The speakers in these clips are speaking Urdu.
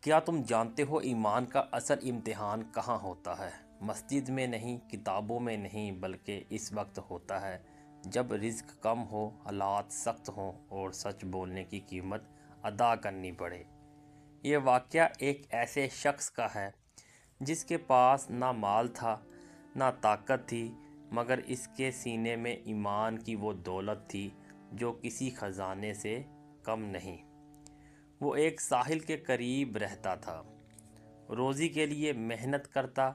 کیا تم جانتے ہو ایمان کا اصل امتحان کہاں ہوتا ہے؟ مسجد میں نہیں، کتابوں میں نہیں، بلکہ اس وقت ہوتا ہے جب رزق کم ہو، حالات سخت ہوں اور سچ بولنے کی قیمت ادا کرنی پڑے۔ یہ واقعہ ایک ایسے شخص کا ہے جس کے پاس نہ مال تھا، نہ طاقت تھی، مگر اس کے سینے میں ایمان کی وہ دولت تھی جو کسی خزانے سے کم نہیں۔ وہ ایک ساحل کے قریب رہتا تھا، روزی کے لیے محنت کرتا،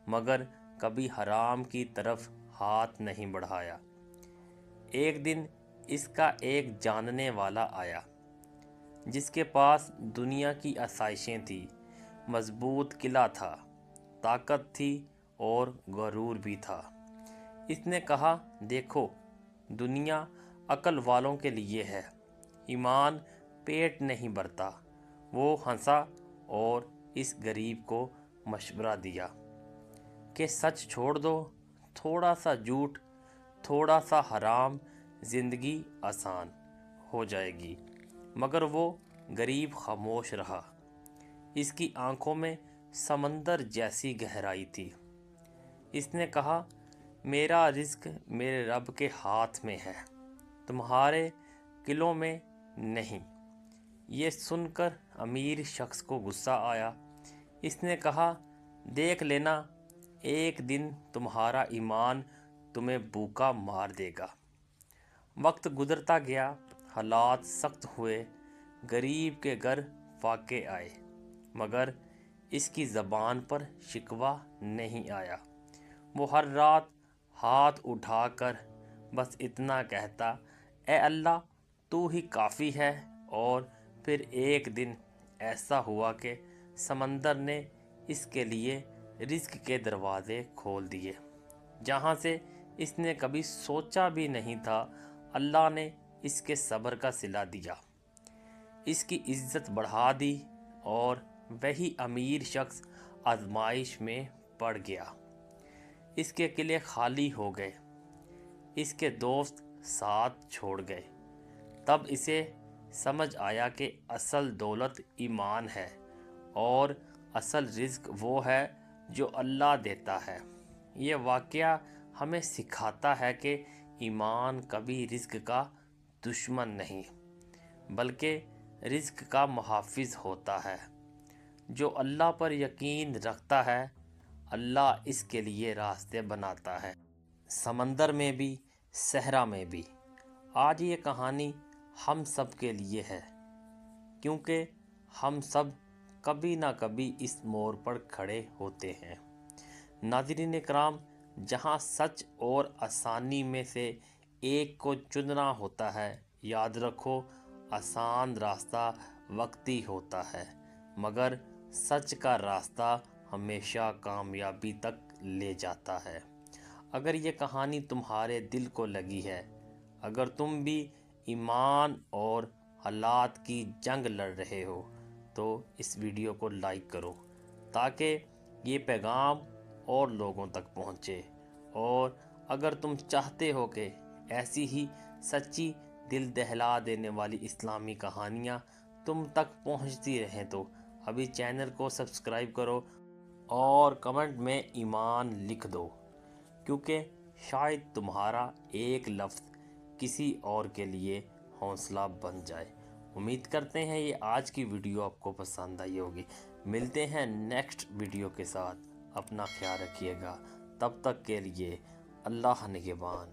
مگر کبھی حرام کی طرف ہاتھ نہیں بڑھایا۔ ایک دن اس کا ایک جاننے والا آیا جس کے پاس دنیا کی آسائشیں تھیں، مضبوط قلعہ تھا، طاقت تھی اور غرور بھی تھا۔ اس نے کہا، دیکھو، دنیا عقل والوں کے لیے ہے، ایمان پیٹ نہیں بھرتا۔ وہ ہنسا اور اس غریب کو مشورہ دیا کہ سچ چھوڑ دو، تھوڑا سا جھوٹ، تھوڑا سا حرام، زندگی آسان ہو جائے گی۔ مگر وہ غریب خاموش رہا۔ اس کی آنکھوں میں سمندر جیسی گہرائی تھی۔ اس نے کہا، میرا رزق میرے رب کے ہاتھ میں ہے، تمہارے قلعوں میں نہیں۔ یہ سن کر امیر شخص کو غصہ آیا۔ اس نے کہا، دیکھ لینا، ایک دن تمہارا ایمان تمہیں بھوکا مار دے گا۔ وقت گزرتا گیا، حالات سخت ہوئے، غریب کے گھر فاقے آئے، مگر اس کی زبان پر شکوہ نہیں آیا۔ وہ ہر رات ہاتھ اٹھا کر بس اتنا کہتا، اے اللہ، تو ہی کافی ہے۔ اور پھر ایک دن ایسا ہوا کہ سمندر نے اس کے لیے رزق کے دروازے کھول دیے، جہاں سے اس نے کبھی سوچا بھی نہیں تھا۔ اللہ نے اس کے صبر کا صلہ دیا، اس کی عزت بڑھا دی، اور وہی امیر شخص آزمائش میں پڑ گیا۔ اس کے قلعے خالی ہو گئے، اس کے دوست ساتھ چھوڑ گئے۔ تب اسے سمجھ آیا کہ اصل دولت ایمان ہے، اور اصل رزق وہ ہے جو اللہ دیتا ہے۔ یہ واقعہ ہمیں سکھاتا ہے کہ ایمان کبھی رزق کا دشمن نہیں، بلکہ رزق کا محافظ ہوتا ہے۔ جو اللہ پر یقین رکھتا ہے، اللہ اس کے لیے راستے بناتا ہے، سمندر میں بھی، صحرا میں بھی۔ آج یہ کہانی ہم سب کے لیے ہے، کیونکہ ہم سب کبھی نہ کبھی اس موڑ پر کھڑے ہوتے ہیں۔ ناظرین اکرام، جہاں سچ اور آسانی میں سے ایک کو چننا ہوتا ہے، یاد رکھو، آسان راستہ وقتی ہوتا ہے، مگر سچ کا راستہ ہمیشہ کامیابی تک لے جاتا ہے۔ اگر یہ کہانی تمہارے دل کو لگی ہے، اگر تم بھی ایمان اور حالات کی جنگ لڑ رہے ہو، تو اس ویڈیو کو لائک کرو تاکہ یہ پیغام اور لوگوں تک پہنچے۔ اور اگر تم چاہتے ہو کہ ایسی ہی سچی، دل دہلا دینے والی اسلامی کہانیاں تم تک پہنچتی رہیں، تو ابھی چینل کو سبسکرائب کرو اور کمنٹ میں ایمان لکھ دو، کیونکہ شاید تمہارا ایک لفظ کسی اور کے لیے حوصلہ بن جائے۔ امید کرتے ہیں یہ آج کی ویڈیو آپ کو پسند آئی ہوگی۔ ملتے ہیں نیکسٹ ویڈیو کے ساتھ۔ اپنا خیال رکھیے گا، تب تک کے لیے اللہ نگہبان۔